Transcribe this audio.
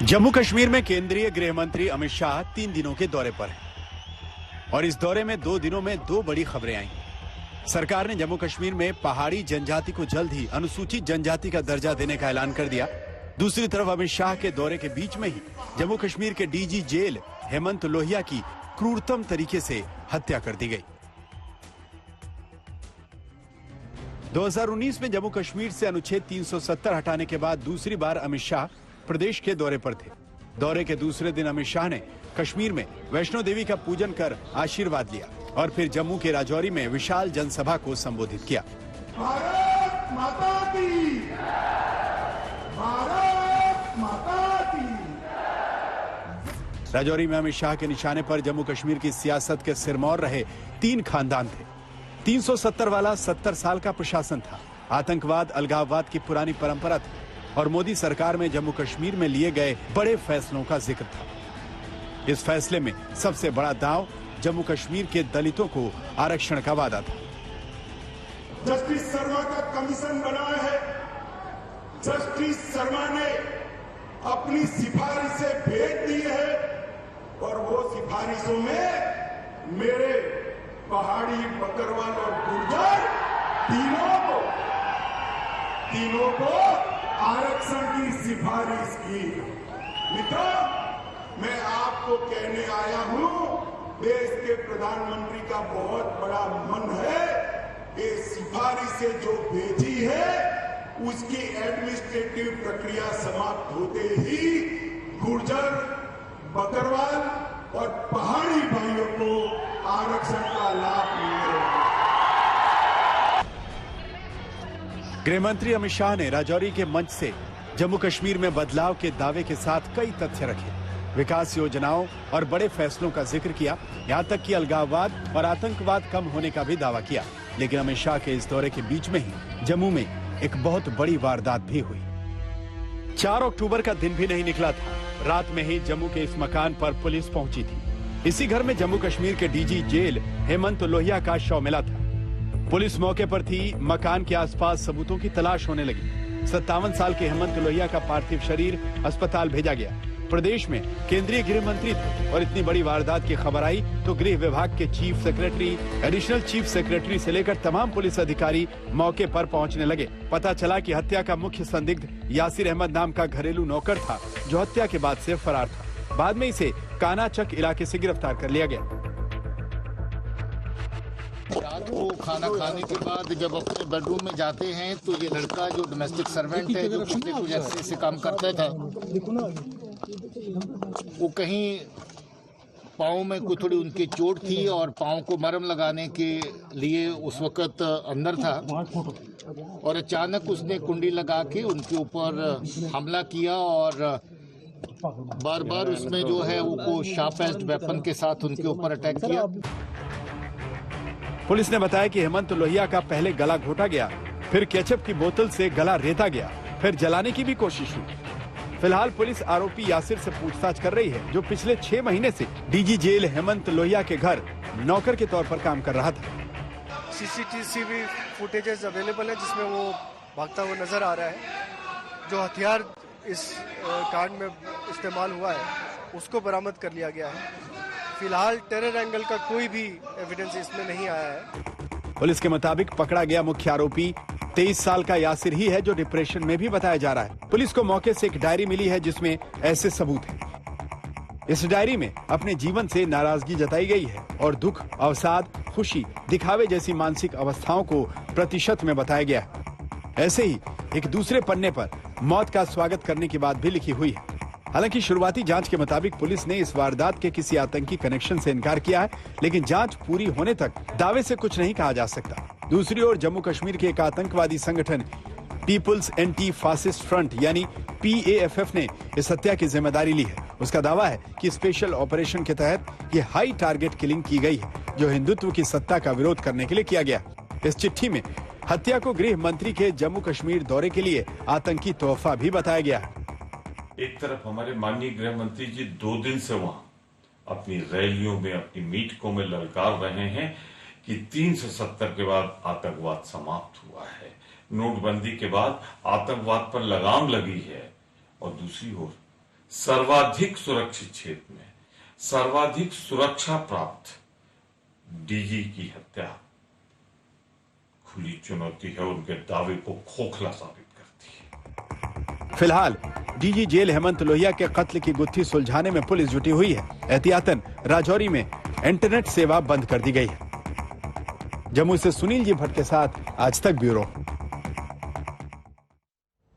जम्मू कश्मीर में केंद्रीय गृह मंत्री अमित शाह 3 दिनों के दौरे पर हैं और इस दौरे में 2 दिनों में 2 बड़ी खबरें आई। सरकार ने जम्मू कश्मीर में पहाड़ी जनजाति को जल्द ही अनुसूचित जनजाति का दर्जा देने का ऐलान कर दिया। दूसरी तरफ अमित शाह के दौरे के बीच में ही जम्मू कश्मीर के डीजी जेल हेमंत लोहिया की क्रूरतम तरीके से हत्या कर दी गई। 2019 में जम्मू कश्मीर से अनुच्छेद 370 हटाने के बाद दूसरी बार अमित शाह प्रदेश के दौरे पर थे। दौरे के दूसरे दिन अमित शाह ने कश्मीर में वैष्णो देवी का पूजन कर आशीर्वाद लिया और फिर जम्मू के राजौरी में विशाल जनसभा को संबोधित किया। भारत माता की, भारत माता की। राजौरी में अमित शाह के निशाने पर जम्मू कश्मीर की सियासत के सिरमौर रहे 3 खानदान थे। 370 वाला 70 साल का प्रशासन था। आतंकवाद अलगाववाद की पुरानी परंपरा थी और मोदी सरकार में जम्मू कश्मीर में लिए गए बड़े फैसलों का जिक्र था। इस फैसले में सबसे बड़ा दांव जम्मू कश्मीर के दलितों को आरक्षण का वादा था। जस्टिस शर्मा का कमीशन बना है। जस्टिस शर्मा ने अपनी सिफारिशें भेज दी है और वो सिफारिशों में मेरे पहाड़ी, बकरवाल और गुर्जर तीनों को आरक्षण की सिफारिश की। मित्रों, मैं आपको कहने आया हूं, देश के प्रधानमंत्री का बहुत बड़ा मन है। ये सिफारिशें जो भेजी है उसकी एडमिनिस्ट्रेटिव प्रक्रिया समाप्त होते ही गुर्जर, बकरवाल और पहाड़ी भाइयों को आरक्षण का लाभ मिलेगा। गृह मंत्री अमित शाह ने राजौरी के मंच से जम्मू कश्मीर में बदलाव के दावे के साथ कई तथ्य रखे। विकास योजनाओं और बड़े फैसलों का जिक्र किया, यहां तक कि अलगाववाद और आतंकवाद कम होने का भी दावा किया। लेकिन अमित शाह के इस दौरे के बीच में ही जम्मू में एक बहुत बड़ी वारदात भी हुई। 4 अक्टूबर का दिन भी नहीं निकला था, रात में ही जम्मू के इस मकान पर पुलिस पहुंची थी। इसी घर में जम्मू कश्मीर के डीजी जेल हेमंत लोहिया का शव मिला था। पुलिस मौके पर थी। मकान के आसपास सबूतों की तलाश होने लगी। 57 साल के हेमंत लोहिया का पार्थिव शरीर अस्पताल भेजा गया। प्रदेश में केंद्रीय गृह मंत्री थे और इतनी बड़ी वारदात की खबर आई तो गृह विभाग के chief secretary, additional chief secretary से लेकर तमाम पुलिस अधिकारी मौके पर पहुंचने लगे। पता चला कि हत्या का मुख्य संदिग्ध यासिर अहमद नाम का घरेलू नौकर था, जो हत्या के बाद से फरार था। बाद में इसे कानाचक इलाके से गिरफ्तार कर लिया गया। रात को खाना खाने के बाद जब अपने बेडरूम में जाते हैं तो ये लड़का जो डोमेस्टिक सर्वेंट है, जो पिछले कुछ अरसे से काम करता था, वो कहीं पाँव में कोई थोड़ी उनकी चोट थी और पाँव को मरहम लगाने के लिए उस वक्त अंदर था और अचानक उसने कुंडी लगा के उनके ऊपर हमला किया और बार बार उसमें जो है वो शार्प एज्ड वेपन के साथ उनके ऊपर अटैक किया। पुलिस ने बताया कि हेमंत लोहिया का पहले गला घोटा गया, फिर केचप की बोतल से गला रेता गया, फिर जलाने की भी कोशिश हुई। फिलहाल पुलिस आरोपी यासिर से पूछताछ कर रही है, जो पिछले 6 महीने से डीजी जेल हेमंत लोहिया के घर नौकर के तौर पर काम कर रहा था। सीसीटीवी फुटेजेस अवेलेबल है जिसमें वो भागता हुआ नजर आ रहा है। जो हथियार इस कांड में इस्तेमाल हुआ है उसको बरामद कर लिया गया है। फिलहाल टेरर एंगल का कोई भी एविडेंस इसमें नहीं आया है। पुलिस के मुताबिक पकड़ा गया मुख्य आरोपी 23 साल का यासिर ही है, जो डिप्रेशन में भी बताया जा रहा है। पुलिस को मौके से एक डायरी मिली है जिसमें ऐसे सबूत हैं। इस डायरी में अपने जीवन से नाराजगी जताई गई है और दुख, अवसाद, खुशी, दिखावे जैसी मानसिक अवस्थाओं को प्रतिशत में बताया गया है। ऐसे ही एक दूसरे पन्ने पर मौत का स्वागत करने की बात भी लिखी हुई है। हालांकि शुरुआती जांच के मुताबिक पुलिस ने इस वारदात के किसी आतंकी कनेक्शन से इनकार किया है, लेकिन जांच पूरी होने तक दावे से कुछ नहीं कहा जा सकता। दूसरी ओर जम्मू कश्मीर के एक आतंकवादी संगठन पीपुल्स एंटी फासिस्ट फ्रंट यानी PAFF ने इस हत्या की जिम्मेदारी ली है। उसका दावा है कि स्पेशल ऑपरेशन के तहत ये हाई टारगेट किलिंग की गई है, जो हिंदुत्व की सत्ता का विरोध करने के लिए किया गया। इस चिट्ठी में हत्या को गृह मंत्री के जम्मू कश्मीर दौरे के लिए आतंकी तोहफा भी बताया गया है। एक तरफ हमारे माननीय गृह मंत्री जी 2 दिन से वहां अपनी रैलियों में, अपनी मीटिंगों में ललकार रहे हैं कि 370 के बाद आतंकवाद समाप्त हुआ है, नोटबंदी के बाद आतंकवाद पर लगाम लगी है। और दूसरी ओर सर्वाधिक सुरक्षित क्षेत्र में सर्वाधिक सुरक्षा प्राप्त डीजी की हत्या खुली चुनौती है, उनके दावे को खोखला साबित करती है। फिलहाल डीजी जेल हेमंत लोहिया के कत्ल की गुत्थी सुलझाने में पुलिस जुटी हुई है। एहतियातन राजौरी में इंटरनेट सेवा बंद कर दी गई है। जम्मू से सुनील जी भट्ट के साथ आज तक ब्यूरो।